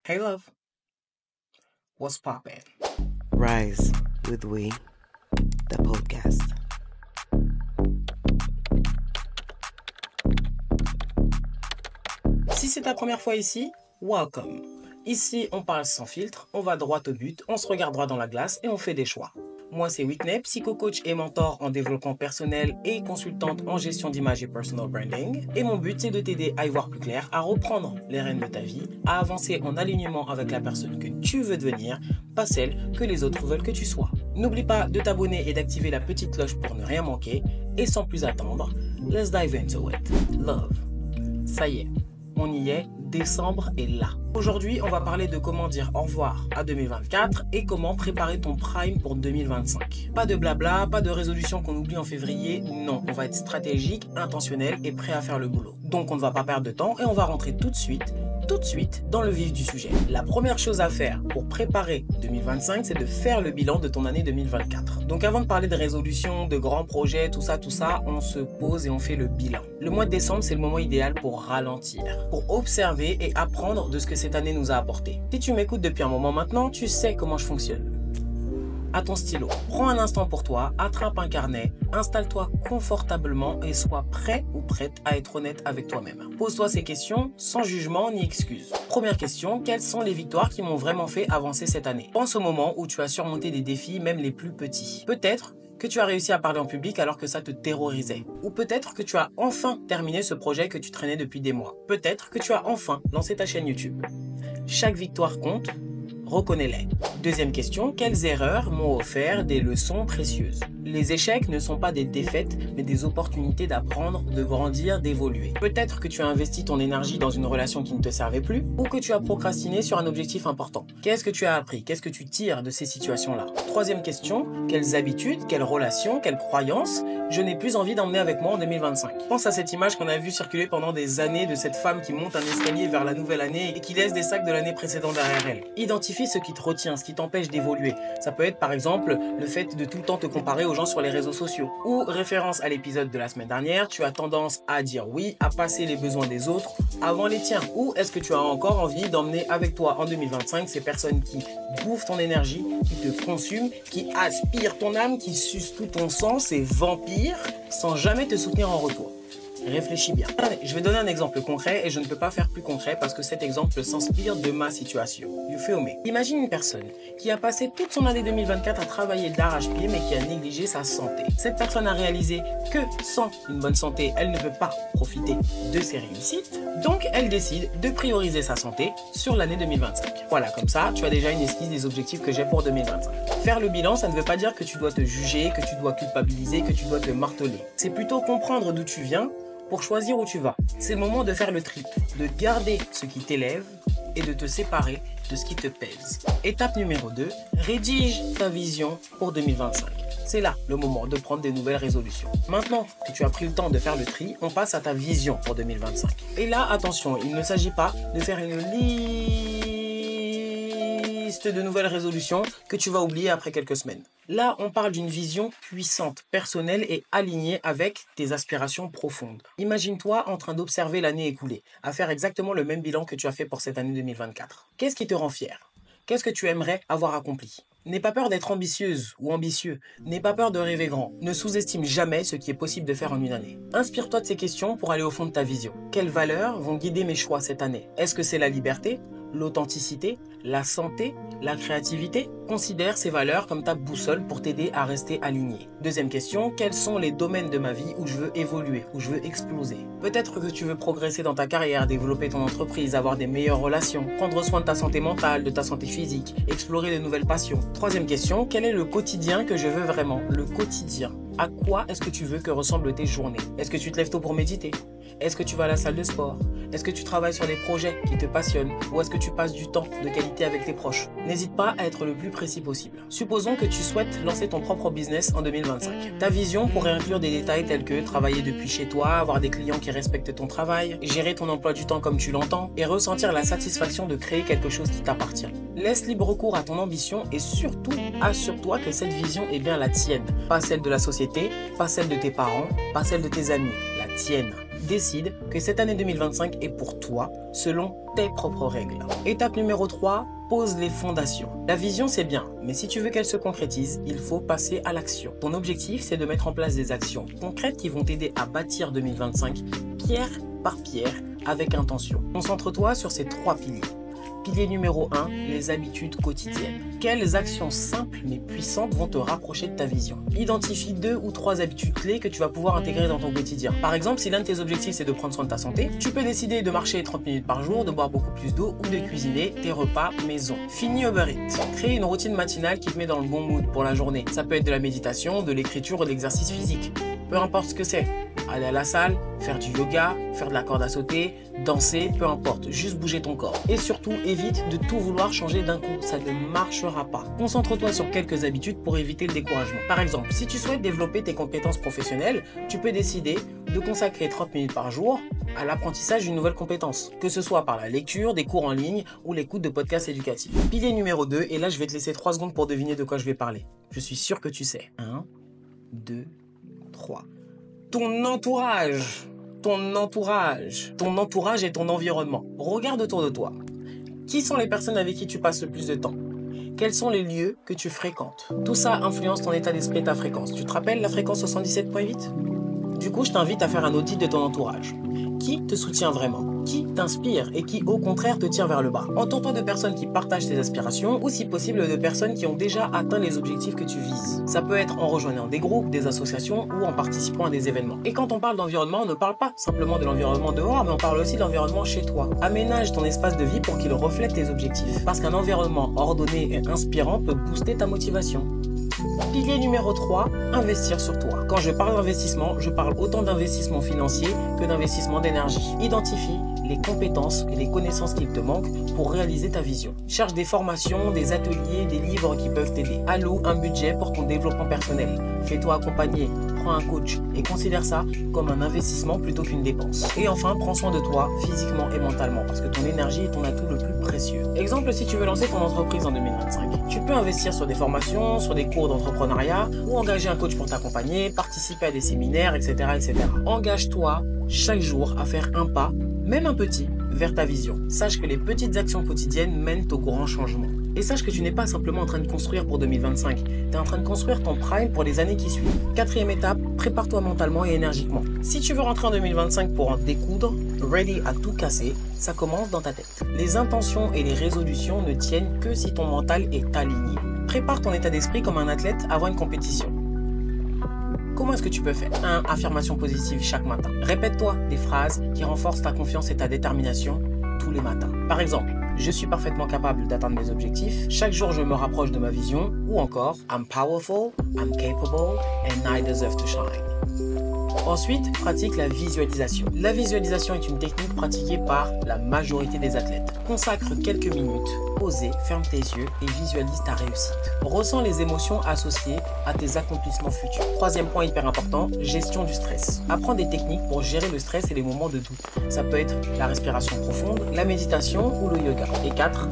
Hey love, what's poppin'? Rise with We, the podcast. Si c'est ta première fois ici, welcome. Ici, on parle sans filtre, on va droit au but, on se regarde droit dans la glace et on fait des choix. Moi, c'est Whitney, psycho-coach et mentor en développement personnel et consultante en gestion d'image et personal branding. Et mon but, c'est de t'aider à y voir plus clair, à reprendre les rênes de ta vie, à avancer en alignement avec la personne que tu veux devenir, pas celle que les autres veulent que tu sois. N'oublie pas de t'abonner et d'activer la petite cloche pour ne rien manquer. Et sans plus attendre, let's dive into it. Love. Ça y est, on y est, décembre est là. Aujourd'hui, on va parler de comment dire au revoir à 2024 et comment préparer ton prime pour 2025. Pas de blabla, pas de résolution qu'on oublie en février, non, on va être stratégique, intentionnel et prêt à faire le boulot. Donc on ne va pas perdre de temps et on va rentrer tout de suite dans le vif du sujet. La première chose à faire pour préparer 2025, c'est de faire le bilan de ton année 2024. Donc avant de parler de résolutions, de grands projets, tout ça, on se pose et on fait le bilan. Le mois de décembre, c'est le moment idéal pour ralentir, pour observer et apprendre de ce que cette année nous a apporté. Si tu m'écoutes depuis un moment maintenant, tu sais comment je fonctionne. À ton stylo, prends un instant pour toi, attrape un carnet, installe-toi confortablement et sois prêt ou prête à être honnête avec toi-même. Pose-toi ces questions sans jugement ni excuse. Première question, quelles sont les victoires qui m'ont vraiment fait avancer cette année? Pense au moment où tu as surmonté des défis, même les plus petits. Peut-être que tu as réussi à parler en public alors que ça te terrorisait. Ou peut-être que tu as enfin terminé ce projet que tu traînais depuis des mois. Peut-être que tu as enfin lancé ta chaîne YouTube. Chaque victoire compte. Reconnais-les. Deuxième question, quelles erreurs m'ont offert des leçons précieuses? Les échecs ne sont pas des défaites, mais des opportunités d'apprendre, de grandir, d'évoluer. Peut-être que tu as investi ton énergie dans une relation qui ne te servait plus, ou que tu as procrastiné sur un objectif important. Qu'est-ce que tu as appris? Qu'est-ce que tu tires de ces situations-là? Troisième question, quelles habitudes, quelles relations, quelles croyances je n'ai plus envie d'emmener avec moi en 2025? Pense à cette image qu'on a vue circuler pendant des années de cette femme qui monte un escalier vers la nouvelle année et qui laisse des sacs de l'année précédente derrière elle. Identifie ce qui te retient, ce qui t'empêche d'évoluer. Ça peut être par exemple le fait de tout le temps te comparer aux gens sur les réseaux sociaux. Ou référence à l'épisode de la semaine dernière, tu as tendance à dire oui, à passer les besoins des autres avant les tiens. Ou est-ce que tu as encore envie d'emmener avec toi en 2025 ces personnes qui bouffent ton énergie, qui te consument, qui aspirent ton âme, qui sucent tout ton sang, ces vampires, sans jamais te soutenir en retour? Réfléchis bien. Je vais donner un exemple concret et je ne peux pas faire plus concret parce que cet exemple s'inspire de ma situation. You feel me? Imagine une personne qui a passé toute son année 2024 à travailler d'arrache-pied mais qui a négligé sa santé. Cette personne a réalisé que sans une bonne santé, elle ne peut pas profiter de ses réussites. Donc, elle décide de prioriser sa santé sur l'année 2025. Voilà, comme ça, tu as déjà une esquisse des objectifs que j'ai pour 2025. Faire le bilan, ça ne veut pas dire que tu dois te juger, que tu dois culpabiliser, que tu dois te marteler. C'est plutôt comprendre d'où tu viens pour choisir où tu vas. C'est le moment de faire le tri, de garder ce qui t'élève et de te séparer de ce qui te pèse. Étape numéro 2, rédige ta vision pour 2025. C'est là le moment de prendre des nouvelles résolutions. Maintenant que tu as pris le temps de faire le tri, on passe à ta vision pour 2025. Et là, attention, il ne s'agit pas de faire une liste de nouvelles résolutions que tu vas oublier après quelques semaines. Là, on parle d'une vision puissante, personnelle et alignée avec tes aspirations profondes. Imagine-toi en train d'observer l'année écoulée, à faire exactement le même bilan que tu as fait pour cette année 2024. Qu'est-ce qui te rend fier? Qu'est-ce que tu aimerais avoir accompli? N'aie pas peur d'être ambitieuse ou ambitieux. N'aie pas peur de rêver grand. Ne sous-estime jamais ce qui est possible de faire en une année. Inspire-toi de ces questions pour aller au fond de ta vision. Quelles valeurs vont guider mes choix cette année? Est-ce que c'est la liberté, l'authenticité, la santé, la créativité? Considère ces valeurs comme ta boussole pour t'aider à rester aligné. Deuxième question, quels sont les domaines de ma vie où je veux évoluer, où je veux exploser? Peut-être que tu veux progresser dans ta carrière, développer ton entreprise, avoir des meilleures relations, prendre soin de ta santé mentale, de ta santé physique, explorer de nouvelles passions. Troisième question, quel est le quotidien que je veux vraiment? Le quotidien. À quoi est-ce que tu veux que ressemblent tes journées? Est-ce que tu te lèves tôt pour méditer? Est-ce que tu vas à la salle de sport? Est-ce que tu travailles sur des projets qui te passionnent? Ou est-ce que tu passes du temps de qualité avec tes proches? N'hésite pas à être le plus précis possible. Supposons que tu souhaites lancer ton propre business en 2025. Ta vision pourrait inclure des détails tels que travailler depuis chez toi, avoir des clients qui respectent ton travail, gérer ton emploi du temps comme tu l'entends et ressentir la satisfaction de créer quelque chose qui t'appartient. Laisse libre cours à ton ambition et surtout, assure-toi que cette vision est bien la tienne. Pas celle de la société, pas celle de tes parents, pas celle de tes amis, la tienne. Décide que cette année 2025 est pour toi selon tes propres règles. Étape numéro 3, pose les fondations. La vision, c'est bien, mais si tu veux qu'elle se concrétise, il faut passer à l'action. Ton objectif, c'est de mettre en place des actions concrètes qui vont t'aider à bâtir 2025 pierre par pierre avec intention. Concentre-toi sur ces 3 piliers. Pilier numéro 1, les habitudes quotidiennes. Quelles actions simples mais puissantes vont te rapprocher de ta vision? Identifie 2 ou 3 habitudes clés que tu vas pouvoir intégrer dans ton quotidien. Par exemple, si l'un de tes objectifs c'est de prendre soin de ta santé, tu peux décider de marcher 30 minutes par jour, de boire beaucoup plus d'eau ou de cuisiner tes repas maison. Fini Uber Eats. Crée une routine matinale qui te met dans le bon mood pour la journée. Ça peut être de la méditation, de l'écriture ou de l'exercice physique. Peu importe ce que c'est. Aller à la salle, faire du yoga, faire de la corde à sauter, danser, peu importe, juste bouger ton corps. Et surtout, évite de tout vouloir changer d'un coup, ça ne marchera pas. Concentre-toi sur quelques habitudes pour éviter le découragement. Par exemple, si tu souhaites développer tes compétences professionnelles, tu peux décider de consacrer 30 minutes par jour à l'apprentissage d'une nouvelle compétence, que ce soit par la lecture, des cours en ligne ou l'écoute de podcasts éducatifs. Pilier numéro 2, et là je vais te laisser 3 secondes pour deviner de quoi je vais parler. Je suis sûr que tu sais. 1, 2, 3. Ton entourage. Ton entourage et ton environnement. Regarde autour de toi. Qui sont les personnes avec qui tu passes le plus de temps? Quels sont les lieux que tu fréquentes? Tout ça influence ton état d'esprit et ta fréquence. Tu te rappelles la fréquence 77.8? Du coup, je t'invite à faire un audit de ton entourage. Qui te soutient vraiment? Qui t'inspire et qui, au contraire, te tire vers le bas? Entoure-toi de personnes qui partagent tes aspirations ou, si possible, de personnes qui ont déjà atteint les objectifs que tu vises. Ça peut être en rejoignant des groupes, des associations ou en participant à des événements. Et quand on parle d'environnement, on ne parle pas simplement de l'environnement dehors, mais on parle aussi de l'environnement chez toi. Aménage ton espace de vie pour qu'il reflète tes objectifs. Parce qu'un environnement ordonné et inspirant peut booster ta motivation. Pilier numéro 3, investir sur toi. Quand je parle d'investissement, je parle autant d'investissement financier que d'investissement d'énergie. Identifie les compétences et les connaissances qu'il te manquent pour réaliser ta vision. Cherche des formations, des ateliers, des livres qui peuvent t'aider. Alloue un budget pour ton développement personnel. Fais-toi accompagner, prends un coach et considère ça comme un investissement plutôt qu'une dépense. Et enfin, prends soin de toi physiquement et mentalement parce que ton énergie est ton atout le plus précieux. Exemple, si tu veux lancer ton entreprise en 2025, tu peux investir sur des formations, sur des cours d'entrepreneuriat ou engager un coach pour t'accompagner, participer à des séminaires, etc., etc. Engage-toi chaque jour à faire un pas, même un petit, vers ta vision. Sache que les petites actions quotidiennes mènent au grand changement. Et sache que tu n'es pas simplement en train de construire pour 2025, tu es en train de construire ton prime pour les années qui suivent. 4e étape, prépare-toi mentalement et énergiquement. Si tu veux rentrer en 2025 pour en découdre, ready à tout casser, ça commence dans ta tête. Les intentions et les résolutions ne tiennent que si ton mental est aligné. Prépare ton état d'esprit comme un athlète avant une compétition. Comment est-ce que tu peux faire? 1. Affirmation positive chaque matin. Répète-toi des phrases qui renforcent ta confiance et ta détermination tous les matins. Par exemple, je suis parfaitement capable d'atteindre mes objectifs. Chaque jour, je me rapproche de ma vision. Ou encore, I'm powerful, I'm capable, and I deserve to shine. Ensuite, pratique la visualisation. La visualisation est une technique pratiquée par la majorité des athlètes. Consacre quelques minutes, posez, ferme tes yeux et visualise ta réussite. Ressens les émotions associées à tes accomplissements futurs. 3e point hyper important, gestion du stress. Apprends des techniques pour gérer le stress et les moments de doute. Ça peut être la respiration profonde, la méditation ou le yoga. Et 4,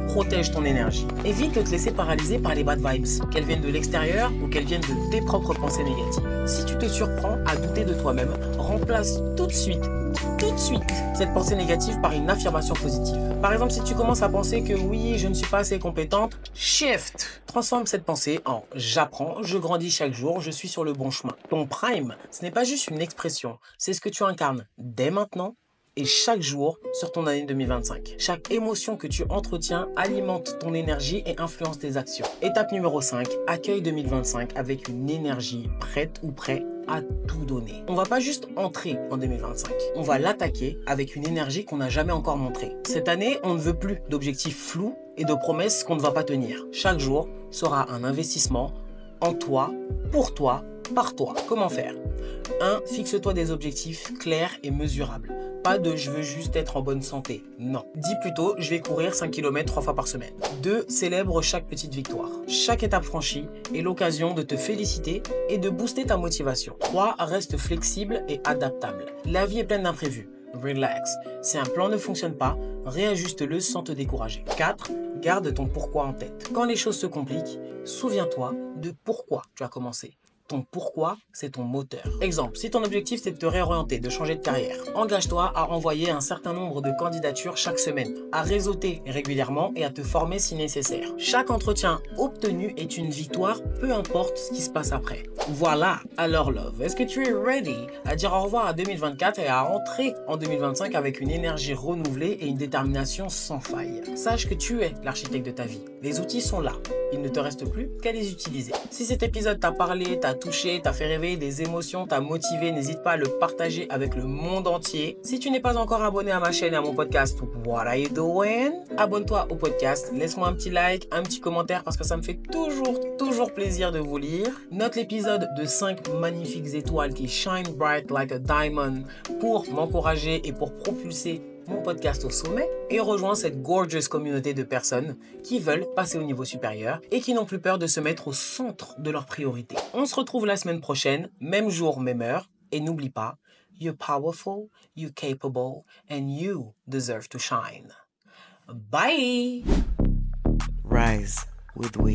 protège ton énergie. Évite de te laisser paralyser par les bad vibes, qu'elles viennent de l'extérieur ou qu'elles viennent de tes propres pensées négatives. Si tu te surprends à douter de toi-même, remplace tout de suite, cette pensée négative par une affirmation positive. Par exemple, si tu commences à penser que oui, je ne suis pas assez compétente, shift. Transforme cette pensée en j'apprends, je grandis chaque jour, je suis sur le bon chemin. Ton prime, ce n'est pas juste une expression, c'est ce que tu incarnes dès maintenant et chaque jour sur ton année 2025. Chaque émotion que tu entretiens alimente ton énergie et influence tes actions. Étape numéro 5, accueille 2025 avec une énergie prête ou prêt à tout donner. On va pas juste entrer en 2025, on va l'attaquer avec une énergie qu'on n'a jamais encore montrée. Cette année, on ne veut plus d'objectifs flous et de promesses qu'on ne va pas tenir. Chaque jour sera un investissement en toi, pour toi, par toi. Comment faire? 1. Fixe-toi des objectifs clairs et mesurables. Pas de je veux juste être en bonne santé. Non. Dis plutôt je vais courir 5 km 3 fois par semaine. 2. Célèbre chaque petite victoire. Chaque étape franchie est l'occasion de te féliciter et de booster ta motivation. 3. Reste flexible et adaptable. La vie est pleine d'imprévus. Relax. Si un plan ne fonctionne pas, réajuste-le sans te décourager. 4. Garde ton pourquoi en tête. Quand les choses se compliquent, souviens-toi de pourquoi tu as commencé. Ton pourquoi, c'est ton moteur. Exemple, si ton objectif c'est de te réorienter, de changer de carrière, engage-toi à envoyer un certain nombre de candidatures chaque semaine, à réseauter régulièrement et à te former si nécessaire. Chaque entretien obtenu est une victoire, peu importe ce qui se passe après. Voilà, alors love, est-ce que tu es ready à dire au revoir à 2024 et à entrer en 2025 avec une énergie renouvelée et une détermination sans faille? Sache que tu es l'architecte de ta vie. Les outils sont là. Il ne te reste plus qu'à les utiliser. Si cet épisode t'a parlé, t'a touché, t'a fait rêver des émotions, t'a motivé, n'hésite pas à le partager avec le monde entier. Si tu n'es pas encore abonné à ma chaîne et à mon podcast, what are you doing? Abonne-toi au podcast, laisse-moi un petit like, un petit commentaire parce que ça me fait toujours plaisir de vous lire. Note l'épisode de 5 magnifiques étoiles qui shine bright like a diamond pour m'encourager et pour propulser mon podcast au sommet et rejoins cette gorgeous communauté de personnes qui veulent passer au niveau supérieur et qui n'ont plus peur de se mettre au centre de leurs priorités. On se retrouve la semaine prochaine, même jour, même heure, et n'oublie pas, you're powerful, you're capable, and you deserve to shine. Bye! Rise with we,